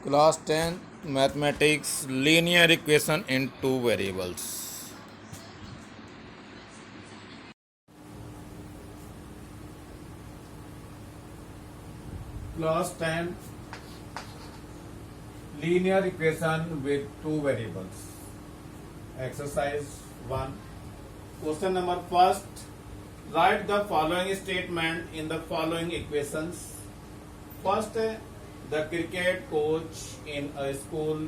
Class 10 Mathematics Linear Equation in two variables. Class 10 Linear Equation with two variables. Exercise 1. Question number first. Write the following statement in the following equations. First, the cricket coach in a school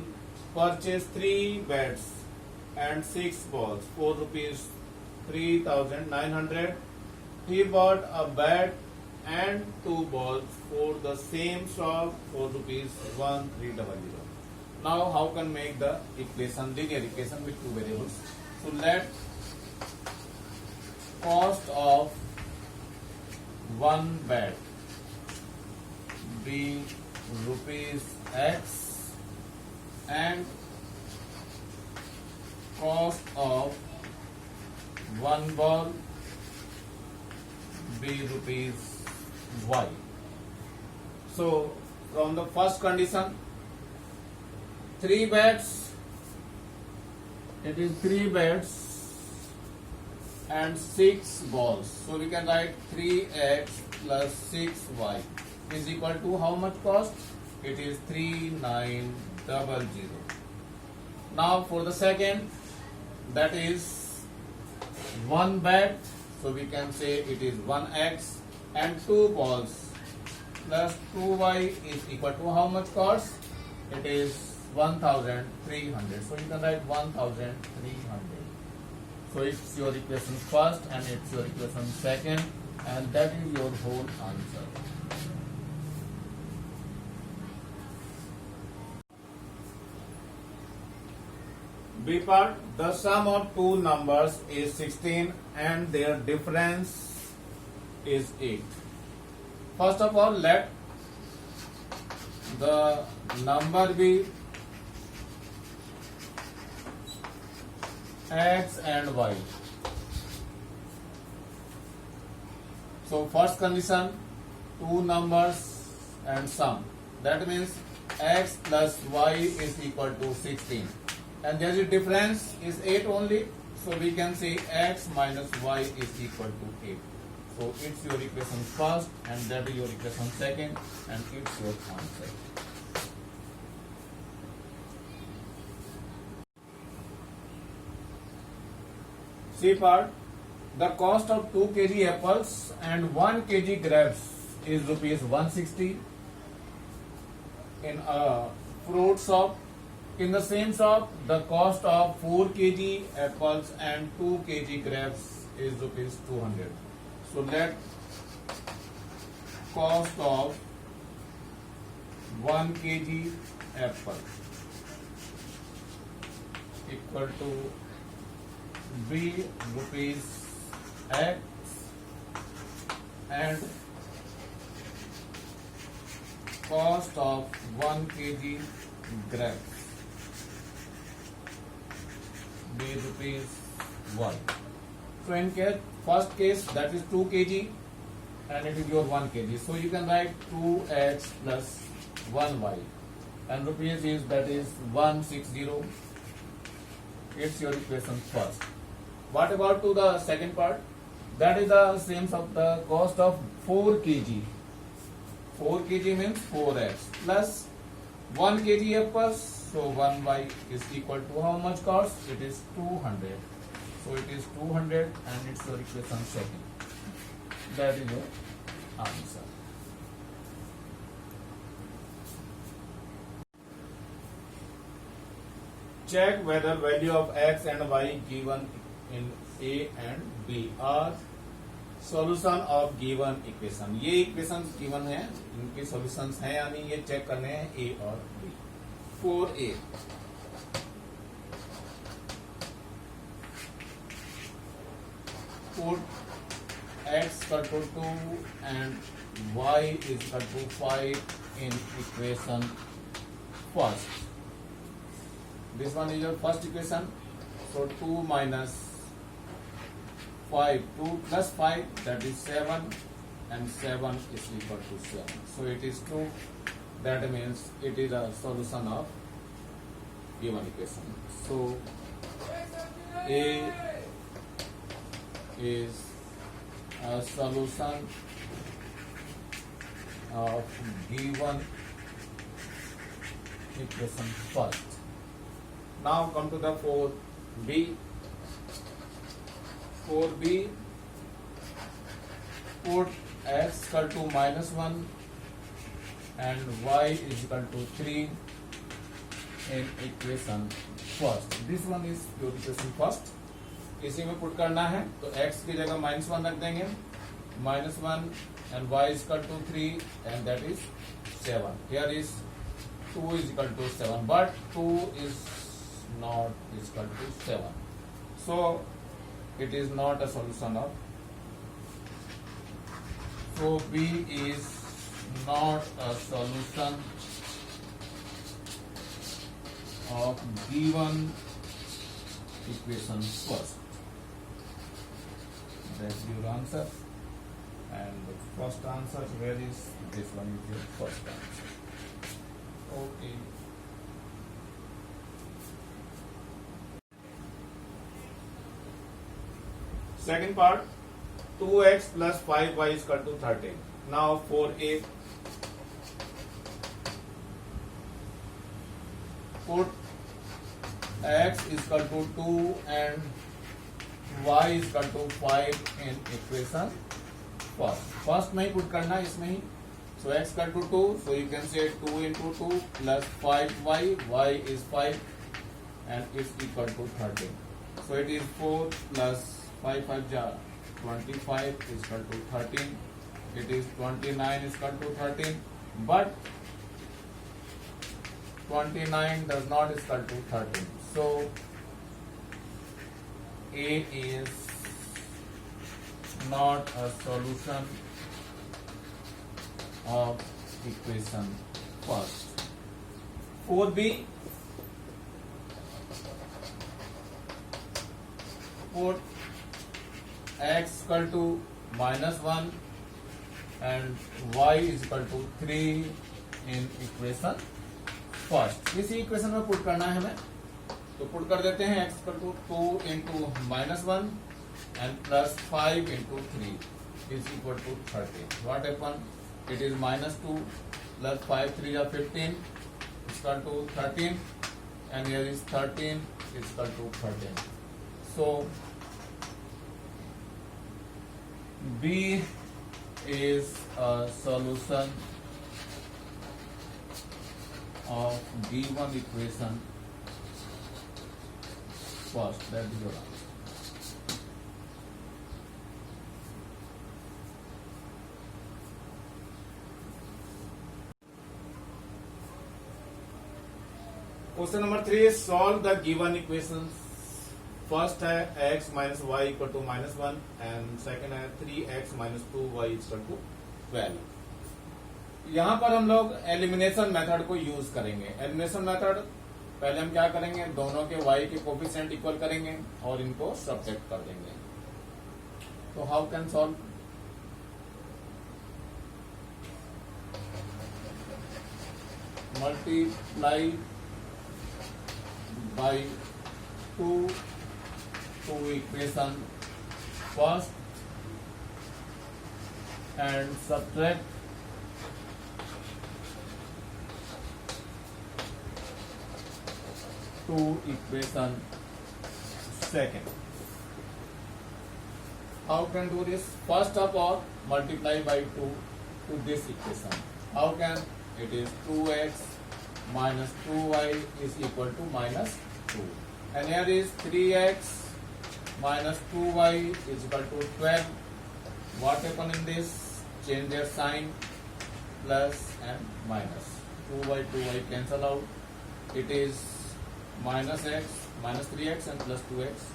purchased 3 bats and 6 balls for rupees 3,900. He bought a bat and 2 balls for the same shop for rupees 1,300. Now, how can make the equation, linear equation with two variables? So let cost of one bat be rupees X and cost of one ball be rupees Y. So from the first condition, 3 bats, it is 3 bats and 6 balls. So we can write 3x plus 6y is equal to how much cost? It is 3,900. Now for the second, that is 1 bat, so we can say it is 1x and 2 balls plus 2y is equal to how much cost? It is 1,300. So you can write 1,300. So it's your equation first and it's your equation second, and that is your whole answer. B part, the sum of two numbers is 16 and their difference is 8. First of all, let the number be X and Y. So first condition, two numbers and sum. That means X plus Y is equal to 16. And there is difference is 8 only. So we can say X minus Y is equal to 8. So it's your equation first and that is your equation second and it's your answer. C part, the cost of 2 kg apples and 1 kg grapes is rupees 160 in a fruit shop. In the same shop, the cost of 4 kg apples and 2 kg grapes is rupees 200. So let cost of 1 kg apple equal to be rupees X and cost of 1 kg grapes be rupees Y. So in case first case, that is 2 kg and it is your 1 kg. So you can write 2x plus 1y and rupees is, that is 160. It's your equation first. What about to the second part? That is the same of the cost of 4 kg. 4 kg means 4x plus 1 kg apples. So 1y is equal to how much cost? It is 200. So it is 200 and it's your equation second. That is your answer. Check whether value of x and y given in A and B are solution of given equation. ये equations given है, इनके solutions हैं यानी ये check करने हैं A और B. For A, put x equal to 2 and y is equal to 5 in equation first. This one is your first equation. So 2 minus 5, 2 plus 5, that is 7 and 7 is equal to 7. So it is 2 that means it is a solution of given equation. So A is a solution of given equation first. Now come to the 4b. 4b, put x equal to -1 and y is equal to 3 in equation first. This one is pure equation first. इसी में put करना है तो x की जगह -1 रख देंगे, -1 and y is equal to 3 and that is 7. Here is 2 is equal to 7, but 2 is not is equal to 7. So it is not a solution of. So B is not a solution of given equation first. That's your answer. And the first answer, where is this one? Is your first answer. Okay. Second part, 2x plus 5y is equal to 13. Now 4a, put x is equal to 2 and y is equal to 5 in equation first. First में ही put करना है इसमें ही. So x equal to 2, so you can say 2 into 2 plus 5y, y is 5 and it's equal to 13. So it is 4 plus 5 5 ja 25 is equal to 13. It is 29 is equal to 13, but 29 does not is equal to 13. So A is not a solution of equation first. 4b, put x equal to -1 and y is equal to 3 in equation first. इसी equation में put करना है हमें, तो put कर देते हैं x equal to 2 into -1 and plus 5 into 3 is equal to 13. What happened? It is -2 plus 5 3 are 15 is equal to 13 and here is 13 is equal to 13. So B is a solution of given equation first. That is your answer. Question number 3 is solve the given equations. First है x minus Y equal to -1 and second है 3x minus 2y equal to 12. यहां पर हम लोग elimination method को use करेंगे. Elimination method पहले हम क्या करेंगे, दोनों के y के कोफिशिएंट इक्वल करेंगे और इनको सब्ट्रैक्ट कर देंगे. तो how can solve? Multiply by 2 to equation first and subtract to equation second. How can do this? First of all, multiply by 2 to this equation. How can? It is 2x minus 2y is equal to -2 and here is 3x minus 2y is equal to 12. What happened in this? Change their sign, plus and minus. 2y cancel out. It is minus x, minus 3x and plus 2x.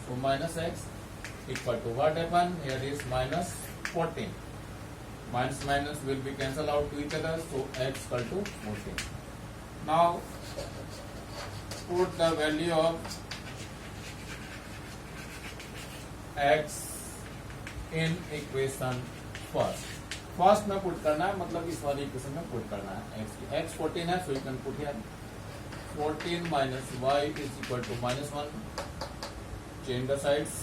So minus x equal to what happened? Here is minus 14. Minus minus will be cancel out to each other. So x equal to 14. Now put the value of x in equation first. First में put करना है, मतलब इस वाली equation में put करना है x 14 है, so you can put here 14 minus y is equal to -1, change the sides,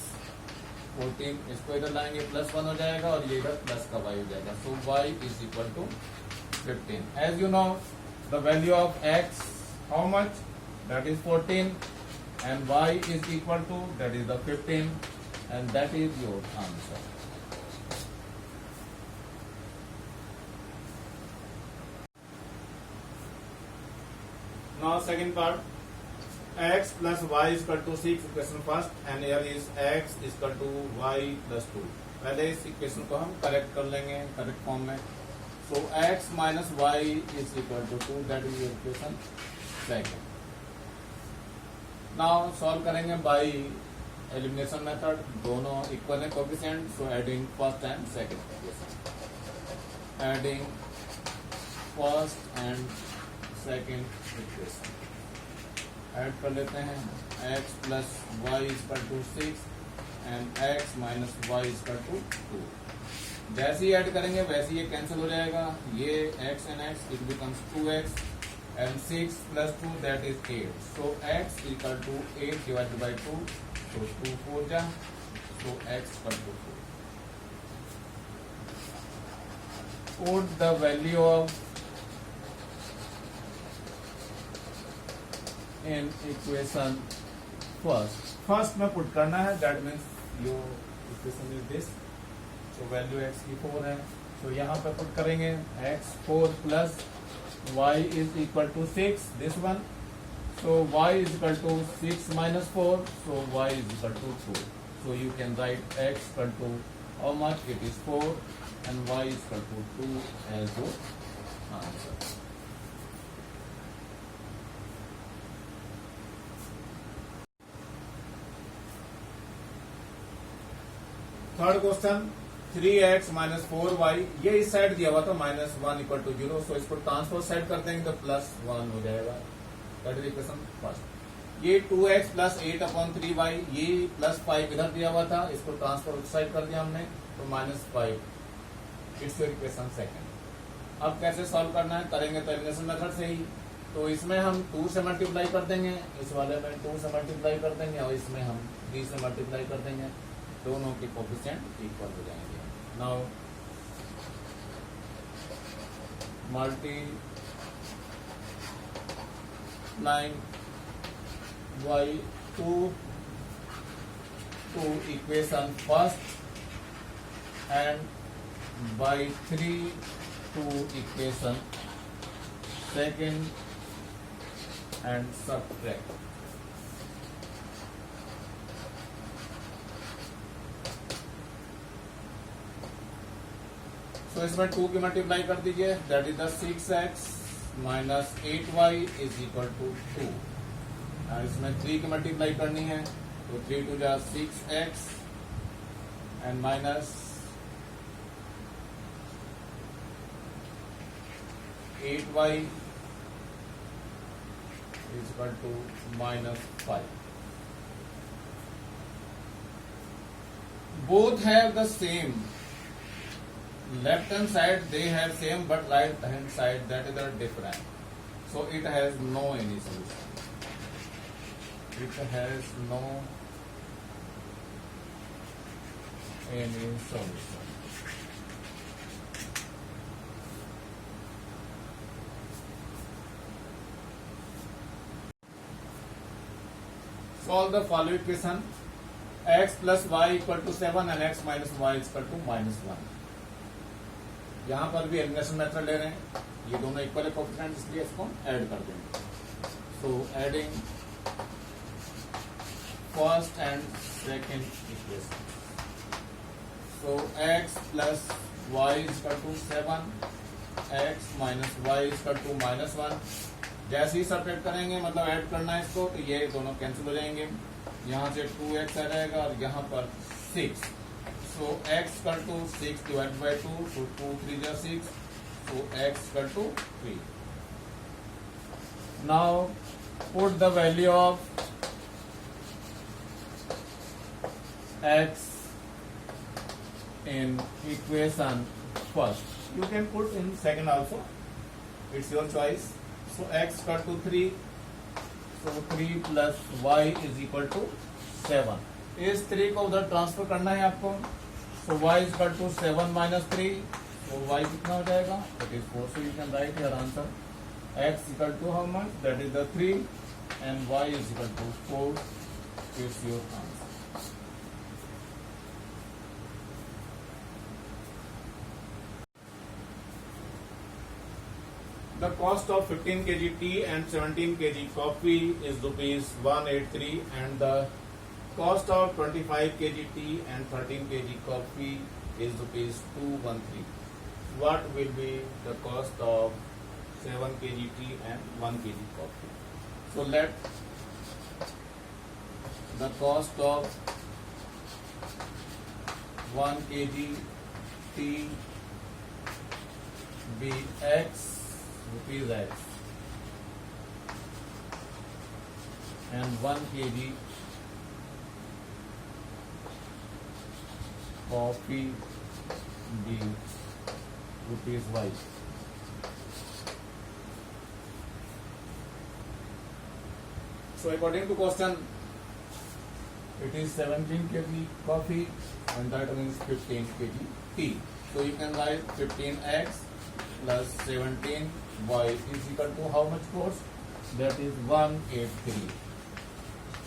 14 इसको इधर लाएंगे +1 हो जाएगा और ये इधर प्लस का y हो जाएगा, so y is equal to 15. As you know the value of x how much, that is 14 and y is equal to, that is the 15, and that is your answer. Now second part, x plus y is equal to 6 equation first, and here is x is equal to y plus 2. पहले इस equation को हम correct कर लेंगे correct form में. So x minus y is equal to 2, that is your equation second. Now solve करेंगे by elimination method, दोनों equal है coefficient, so adding first and second equation, adding first and second equation, add कर लेते हैं x plus y equal to 6 and x minus Y equal to 2. जैसे ही add करेंगे वैसे ये कैंसिल हो जाएगा, ये x and x it becomes 2x and 6 plus 2, that is 8. So x equal to 8 divided by 2. So 2 4 ja. So x equal to 4. Put the value of in equation first. First में put करना है. That means your equation is this. So value x की 4 है. So यहाँ पे put करेंगे x 4 plus y is equal to 6, this one, so y is equal to 6 minus 4, so y is equal to 2. So you can write x equal to how much, it is 4, and y is equal to 2 as your answer. Third question, 3x minus 4y, ये इस side दिया हुआ था -1 equal to 0, सो इसको transfer side कर देंगे तो +1 हो जाएगा, दैट इज इक्वेशन फर्स्ट. ये 2x प्लस 8/3y, ये +5 इधर दिया हुआ था, इसको ट्रांसफर साइड कर दिया हमने तो -5, इट्स योर इक्वेशन सेकंड. अब कैसे सॉल्व करना है, करेंगे तो एलिमिनेशन मेथड से ही. तो इसमें हम 2 से मल्टीप्लाई कर देंगे, इस वाले में 2 से मल्टीप्लाई कर देंगे और इसमें हम 3 से मल्टीप्लाई कर देंगे, दोनों के कोएफिशिएंट इक्वल हो जाएंगे. Now multiply y 2 to equation first and by 3 to equation second and subtract. तो इसमें 2 की मल्टीप्लाई कर दीजिए, that is the 6x minus 8y is equal to 2. और इसमें 3 की मल्टीप्लाई करनी है तो 3 2 जा 6x and minus 8y is equal to -5. Both have the same. Left hand side they have same, but right hand side that is different. So it has no any solution. It has no any solution. Solve the following equation. X plus y equal to 7 and x minus y is equal to -1. यहाँ पर भी elimination method ले रहे हैं, ये दोनों equal है coefficient, इसलिए इसको ऐड कर देंगे. So adding first and second equation. So x plus y equal to 7, x minus Y equal to -1. जैसे ही सब्ट्रैक्ट करेंगे, मतलब ऐड करना है इसको, तो ये दोनों कैंसिल हो जाएंगे. यहाँ से 2x आ जाएगा और यहाँ पर 6. So x equal to 6 divided by 2, so 2 3 जा 6, so x equal to 3. Now put the value of x in equation first. You can put in second also. It's your choice. So x equal to 3. So 3 plus y is equal to 7. इस 3 को उधर transfer करना है आपको. So y is equal to 7 minus 3. So y कितना हो जाएगा? That is 4. So you can write your answer. X equal to how much? That is the 3 and y is equal to 4. Is your answer. The cost of 15 kg tea and 17 kg coffee is rupees 183 and the cost of 25 kg tea and 13 kg coffee is rupees 213. What will be the cost of 7 kg tea and 1 kg coffee? So let the cost of 1 kg tea be x rupees x and 1 kg coffee be rupees y. So according to question, it is 17 kg coffee and that means 15 kg tea. So you can write 15x plus 17y is equal to how much cost? That is 183.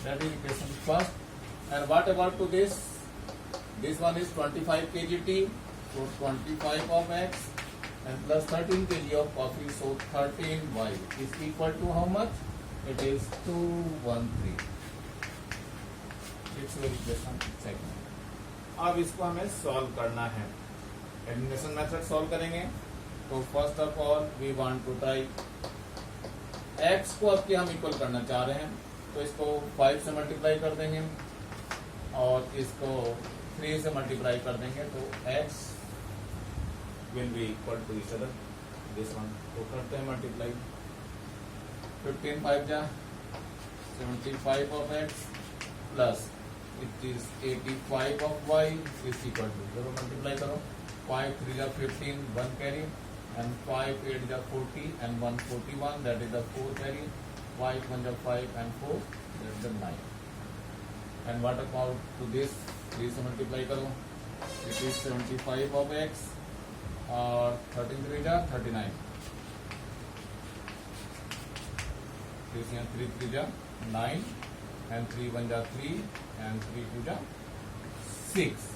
That is equation first. And what about to this? This one is 25 kg tea. So 25 of x and plus 13 kg of coffee. So 13y is equal to how much? It is 213. It's very equation second. अब इसको हमें solve करना है. Elimination method solve करेंगे. तो first of all we want to type x को अब हम इक्वल करना चाह रहे हैं. तो इसको 5 से मल्टीप्लाई कर देंगे और इसको 3 से मल्टीप्लाई कर देंगे. तो x will be equal to each other this one. तो करते हैं मल्टीप्लाई. 15 5 जा 75 of x plus it is 85 of y is equal to. जब मल्टीप्लाई करो 5 3 जा 15 1 कैरी and 5 8 जा 40 and 141 that is the 4 carry. 5 1 ja 5 and 4 that is the 9. And what about to this? 3 से multiply करो. It is 75 of x और 13 3 जा 39. 3 3 जा 9 and 3 1 ja 3 and 3 2 ja 6.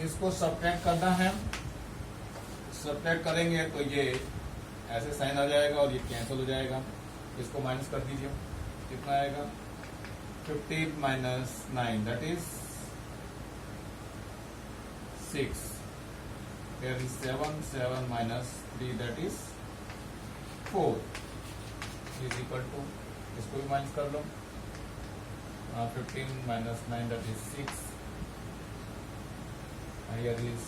इसको सब्ट्रैक्ट करना है. सब्ट्रैक्ट करेंगे तो ये ऐसे साइन आ जाएगा और ये कैंसिल हो जाएगा. इसको माइनस कर दीजिए. कितना आएगा? 15 minus 9 that is 6. Here is 7 7 minus 3 that is 4 is equal to. इसको भी माइनस कर लो. 15 minus 9 that is 6. And here is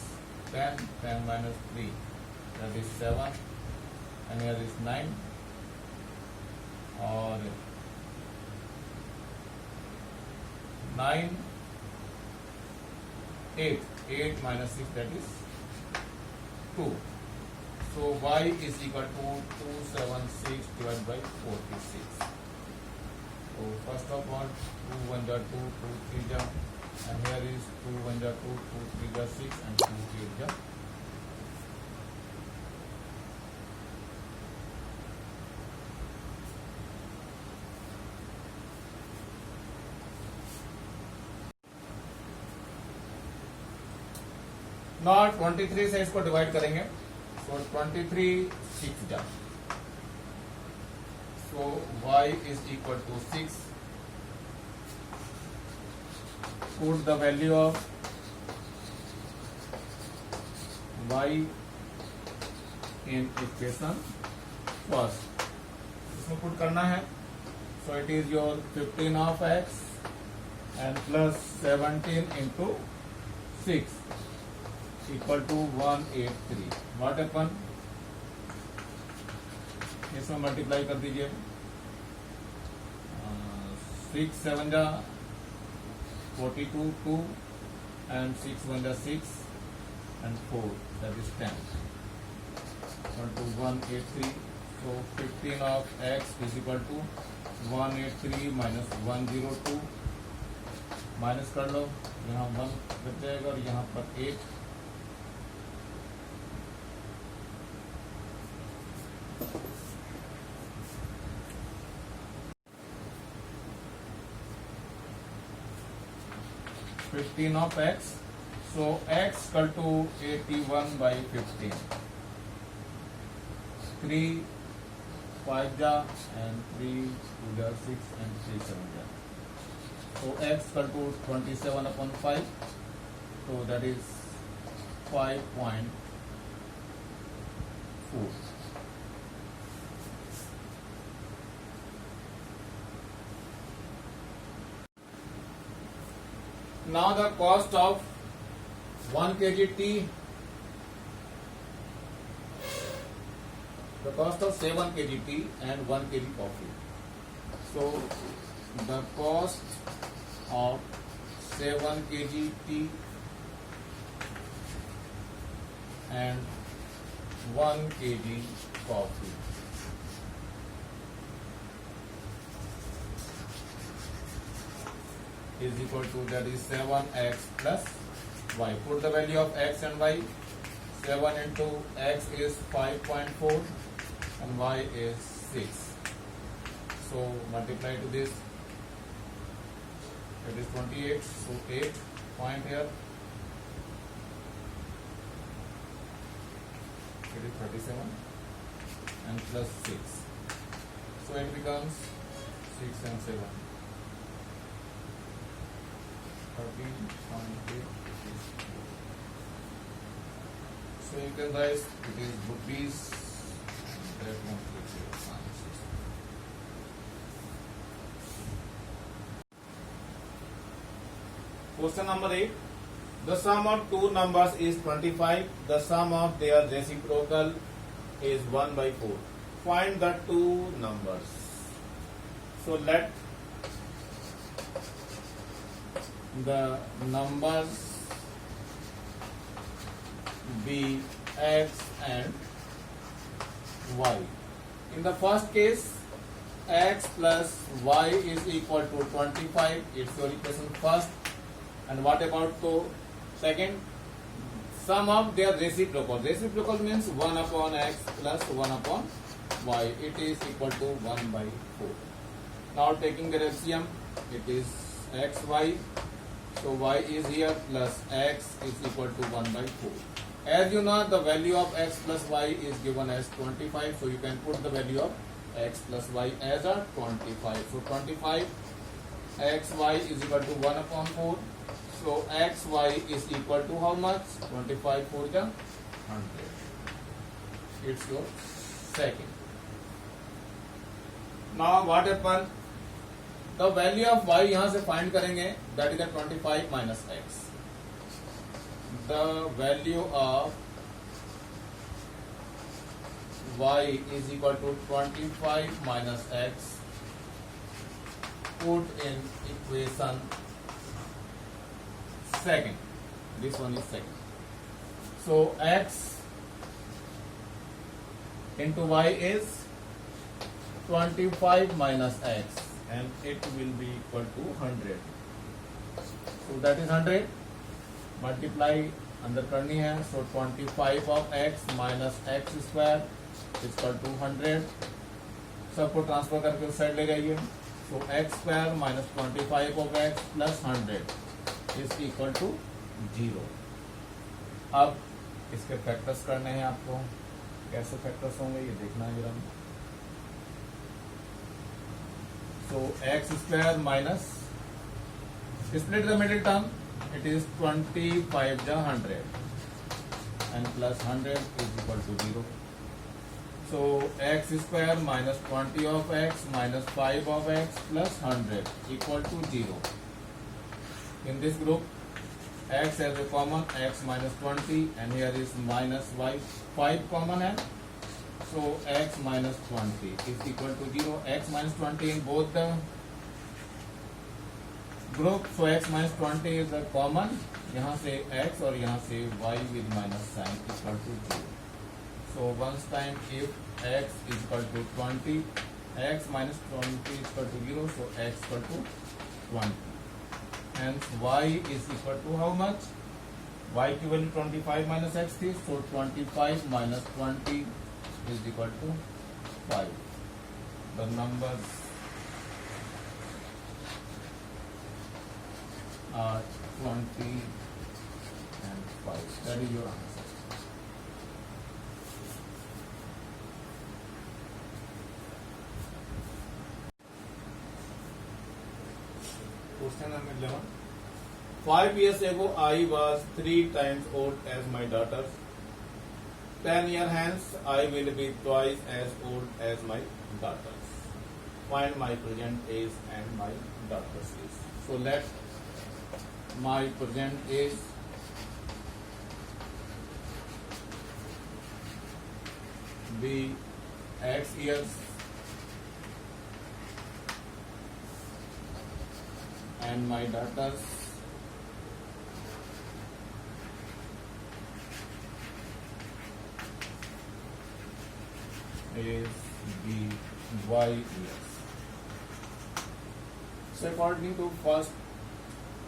10 10 minus 3 that is 7 and here is 9 और 9 8 minus 6 that is 2. So y is equal to 276 divided by 46. So first of all 2 1 ja 2 2 3 ja and here is 2 1 ja 2 2 3 ja 6 and 2 8 ja. Now 23 से इसको divide करेंगे. So 23 6 जा. So y is equal to 6. Put the value of y in equation first. इसमें put करना है. So it is your 15 of x and plus 17 into 6 equal to 183. What happen? इसमें multiply कर दीजिए. 6 7 जा 42 2 and 6 1 ja 6 and 4, that is 10. Equal to 183. So 15 of x is equal to 183 minus 102. Minus कर लो, यहाँ 1 बच जाएगा और यहाँ पर 8. Fifteen of x, so x equal to 81 by 15. 3 5 ja and 3 2 ja 6 and 3 7 ja. So x equal to 27 upon 5. So that is 5.4. Now the cost of 1 kg tea, the cost of 7 kg tea and 1 kg coffee. So the cost of 7 kg tea and 1 kg coffee is equal to, that is 7x plus y. Put the value of x and y. 7 into x is 5.4 and y is 6. So multiply to this, it is 28. So 8 point here, it is 37 and plus 6. So it becomes 6 and 7. 13.8. So you can write it is rupees. That won't be your answers. Question number 8. The sum of two numbers is 25. The sum of their reciprocal is 1 by 4. Find the two numbers. So let the numbers be x and y. In the first case, x plus y is equal to 25. It's your equation first. And what about the second? Sum of their reciprocal. Reciprocal means 1 upon x plus 1 upon y. It is equal to 1 by 4. Now taking the LCM, it is xy. So y is here plus x is equal to 1 by 4. As you know, the value of x plus y is given as 25. So you can put the value of x plus y as a 25. So 25 xy is equal to 1 upon 4. So xy is equal to how much? 25 4 ja 100. It's your second. Now what happened? The value of y यहाँ से find करेंगे, that is the 25 minus x. The value of y is equal to 25 minus x. Put in equation second. This one is second. So x into y is 25 minus x. And it will be equal to 100. So that is 100. Multiply अंदर करनी है. So 25 of x minus x square is equal to 100. सबको transfer करके उस side ले जाइए. So x square minus 25 of x plus 100 is equal to 0. अब इसके फैक्टर्स करने हैं आपको. कैसे फैक्टर्स होंगे ये देखना है जरा. So x square minus, split the middle term, it is 25 ja 100 and plus 100 is equal to 0. So x square minus 20 of x minus 5 of x plus 100 equal to 0. In this group, x has a common, x minus 20, and here is minus y, 5 common है. So x minus 20 is equal to 0. X minus 20 in both the group. So x minus 20 is a common यहाँ से x और यहाँ से y with minus sign equal to 0. So once time if x is equal to 20, x minus 20 is equal to 0, so x equal to 20. Hence y is equal to how much? Y की value 25 minus x थी, so 25 minus 20 is equal to 5. The numbers are 20 and 5. That is your answer. Question number 11. 5 years ago, I was 3 times old as my daughters. 10 years hence, I will be twice as old as my daughters. Find my present age and my daughter's age. So let my present age be x years and my daughter's is be y years. So according to first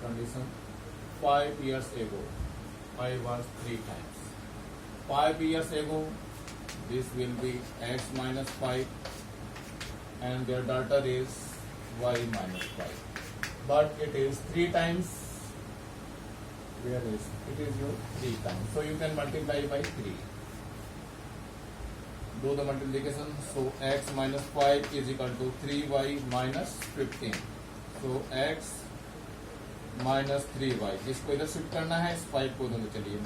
condition, 5 years ago, I was 3 times. 5 years ago, this will be x minus 5 and their daughter is y minus 5. But it is 3 times. Where is it? It is your 3 times. So you can multiply by 3. Do the multiplication. So x minus 5 is equal to 3y minus 15. So x minus 3y, इसको इधर shift करना है, इस 5 को दोनों चलिए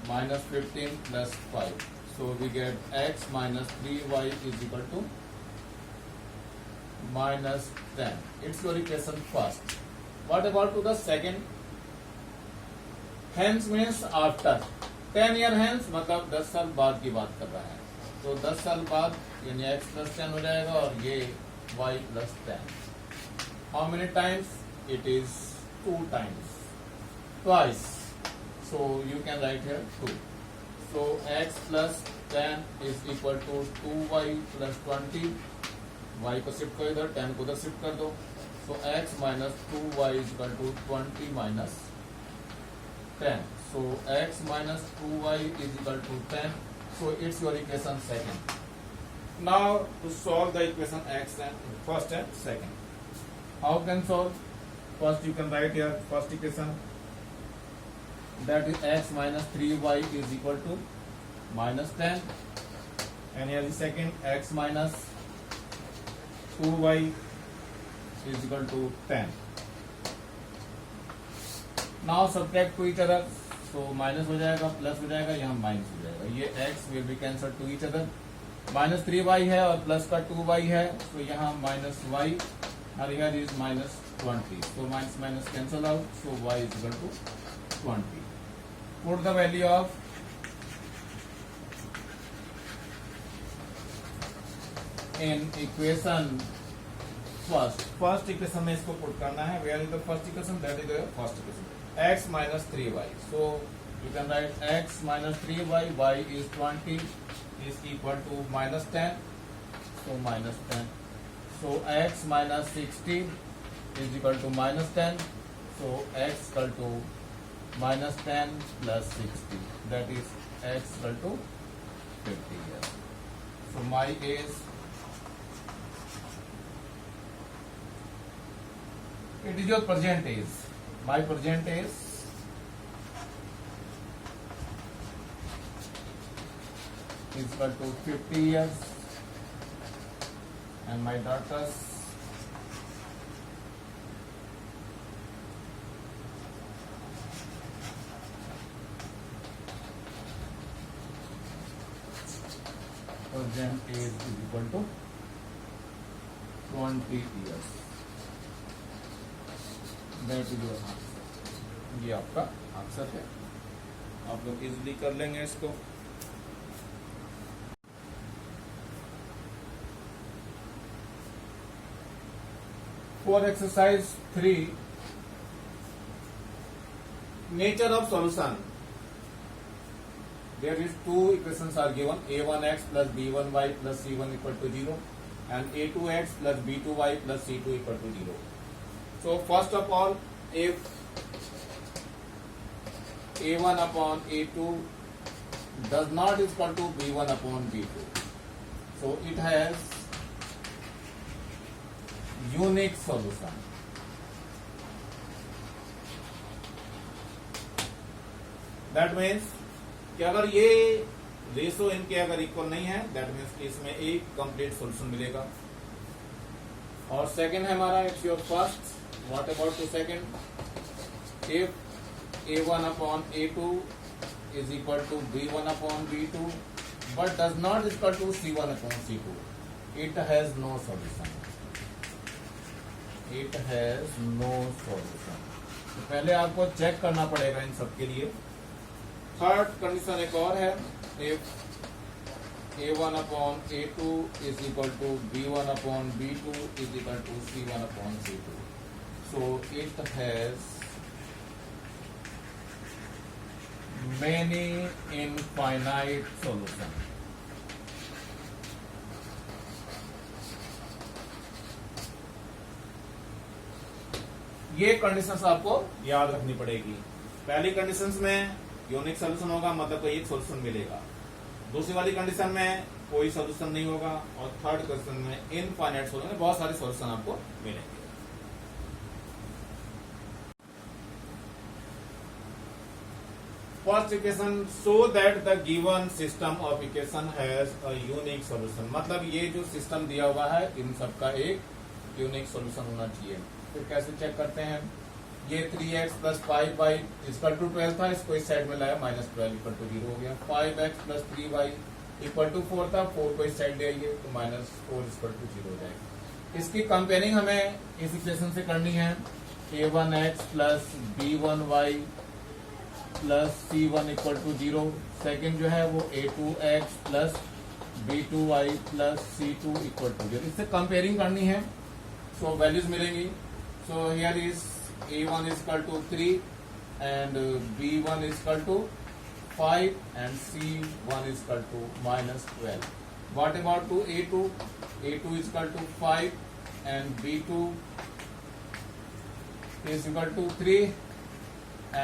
minus 15 plus 5. So we get x minus 3y is equal to minus 10. It's your equation first. What about to the second? Hence means after 10 year hence मतलब 10 साल बाद की बात कर रहा है. तो 10 साल बाद यानी x plus 10 हो जाएगा और ये y plus 10. How many times? It is 2 times. Twice. So you can write here 2. So x plus 10 is equal to 2y plus 20. y को शिफ्ट करो इधर, 10 को उधर शिफ्ट कर दो. So x minus 2y is equal to 20 minus 10. So x minus 2y is equal to 10. So it's your equation second. Now to solve the equation x and first and second. How can solve? First you can write here first equation, that is x minus 3y is equal to minus 10, and here the second x minus 2y is equal to 10. Now subtract to each other. So minus हो जाएगा, plus हो जाएगा, यहाँ minus हो जाएगा. ये x will be cancelled to each other. Minus 3y है और प्लस का 2y है, तो यहाँ माइनस y और here is minus 20. So minus minus cancel out. So y is equal to 20. Put the value of in equation first. First equation में इसको put करना है. Where is the first equation? That is the first equation. X minus 3y. So you can write x minus 3y, y is 20, is equal to minus 10. So minus 10. So x minus 60 is equal to minus 10. So x equal to minus 10 plus 60. That is x equal to 50 years. So my age, it is your present age. My present age is equal to 50 years and my daughter's present age is equal to 20 years. That is your answer. ये आपका answer है. आप लोग easily कर लेंगे इसको. For exercise 3, nature of solution. There is two equations are given, a1x plus b1y plus c1 equal to 0 and a2x plus b2y plus c2 equal to 0. So first of all, if a1 upon a2 does not equal to b1 upon b2, so it has unique solution. That means कि अगर ये ratio इनके अगर equal नहीं है, that means कि इसमें एक कंप्लीट सोल्यूशन मिलेगा. और सेकंड है हमारा, it's your first. What about to second? If a1 upon a2 is equal to b1 upon b2 but does not equal to c1 upon c2, it has no solution. It has no solution. तो पहले आपको check करना पड़ेगा इन सब के लिए. Third condition एक और है, if a1 upon a2 is equal to b1 upon b2 is equal to c1 upon c2, so it has many infinite solution. ये कंडीशंस आपको याद रखनी पड़ेगी. पहली कंडीशंस में यूनिक सोल्यूशन होगा, मतलब कोई एक सोल्यूशन मिलेगा. दूसरी वाली कंडीशन में कोई सोल्यूशन नहीं होगा, और थर्ड कंडीशन में इनफाइनाइट सोल्यूशन, बहुत सारे सोल्यूशन आपको मिलेंगे. First equation, so that the given system of equation has a unique solution. मतलब ये जो सिस्टम दिया हुआ है इन सबका एक यूनिक सोल्यूशन होना चाहिए. फिर कैसे चेक करते हैं? ये 3x plus 5y equal to 12 था, इसको इस साइड में लाया, -12 इक्वल टू 0 हो गया. 5x plus 3y equal to 4 था, 4 को इस साइड ले आइए तो -4 इक्वल टू 0 हो जाएगा. इसकी कंपेयरिंग हमें इस इक्वेशन से करनी है. a1x plus b1y plus c1 equal to 0. Second जो है वो a2x plus b2y plus c2 equal to 0. इससे कंपेयरिंग करनी है, सो वैल्यूज मिलेंगी. So here is a1 is equal to 3 and b1 is equal to 5 and c1 is equal to -12. What about to a2? a2 is equal to 5 and b2 is equal to 3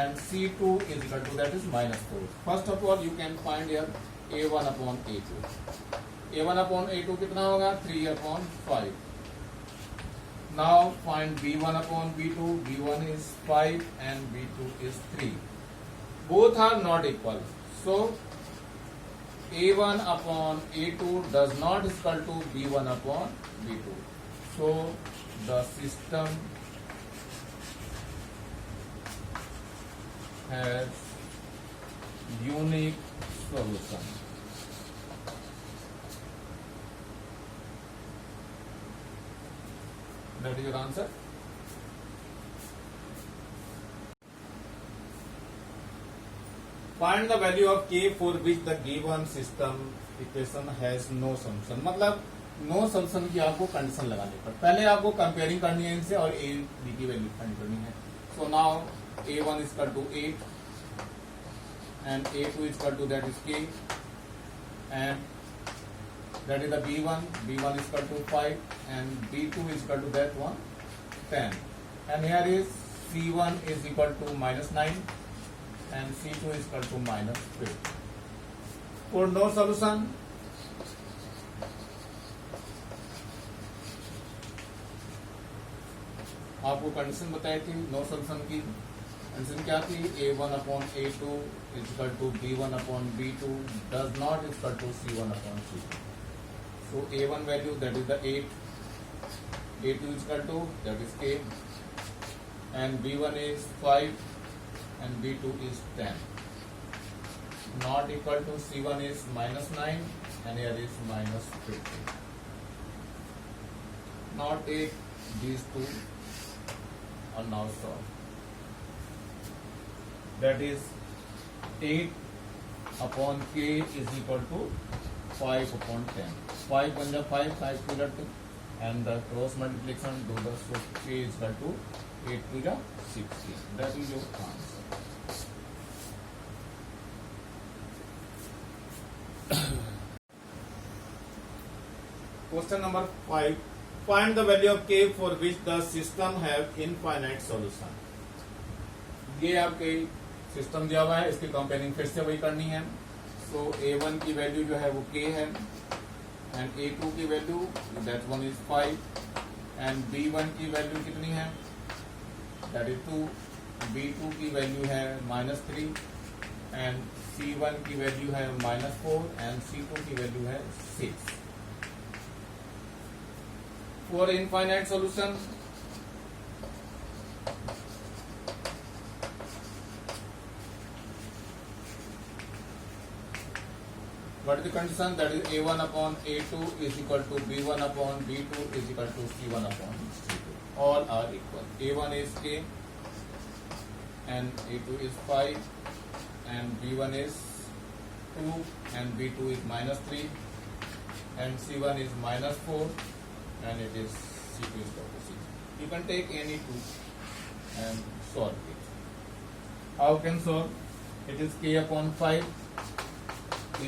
and c2 is equal to, that is -4. First of all you can find here a1 upon a2. a1 upon a2 कितना होगा? 3 upon 5. Now find b1 upon b2. b1 is 5 and b2 is 3. Both are not equal. So a1 upon a2 does not equal to b1 upon b2. So the system has unique solution. That is your answer. Find the value of k for which the given system equation has no solution. मतलब no solution की आपको condition लगानी पड़े. पहले आपको comparing करनी है इनसे और ए बी की वैल्यू फाइंड करनी है. So now a1 is equal to 8 and a2 is equal to, that is k, and that is the b1 is equal to 5 and b2 is equal to that one 10, and here is c1 is equal to -9 and c2 is equal to -15. For no solution, आपको condition बताई थी no solution की. Condition क्या थी? a1 upon a2 is equal to b1 upon b2 does not equal to c1 upon c2. So a1 value, that is the 8, a2 is equal to, that is k, and b1 is 5 and b2 is 10. Not equal to c1 is -9 and here is -15. Now take these two and now solve. That is 8 upon k is equal to 5 upon 10. 5 1 जा 5, 5 2 जा 2, and the cross multiplication do the, so k is equal to 8 2 जा 16. That is your answer. Question number 5. Find the value of k for which the system have infinite solution. ये आपके system दिया हुआ है, इसकी comparing फिर से वही करनी है. सो a1 की वैल्यू जो है वो k है, एंड a2 की value that one is 5, and b1 की वैल्यू कितनी है, दैट इज 2, b2 की वैल्यू है -3, एंड c1 की वैल्यू है -4, एंड c2 की वैल्यू है 6. For infinite solution, what is the condition? That is a1 upon a2 is equal to b1 upon b2 is equal to c1 upon c2. All are equal. a1 is k, and a2 is 5, and b1 is 2, and b2 is -3, and c1 is -4, and it is c2 is equal to 6. You can take any two and solve it. How can solve? It is k upon 5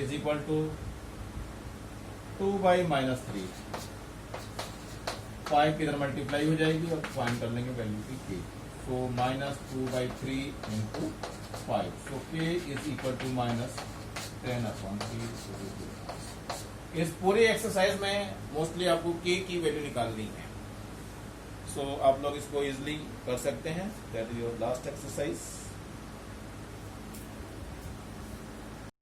is equal to 2 by -3. 5 की इधर multiply हो जाएगी और find कर लेंगे value की k. So -2 by 3 into 5. So k is equal to -10 upon 3. इस पूरे एक्सरसाइज में मोस्टली आपको k की वैल्यू निकालनी है. सो आप लोग इसको इजिली कर सकते हैं. That is your last exercise.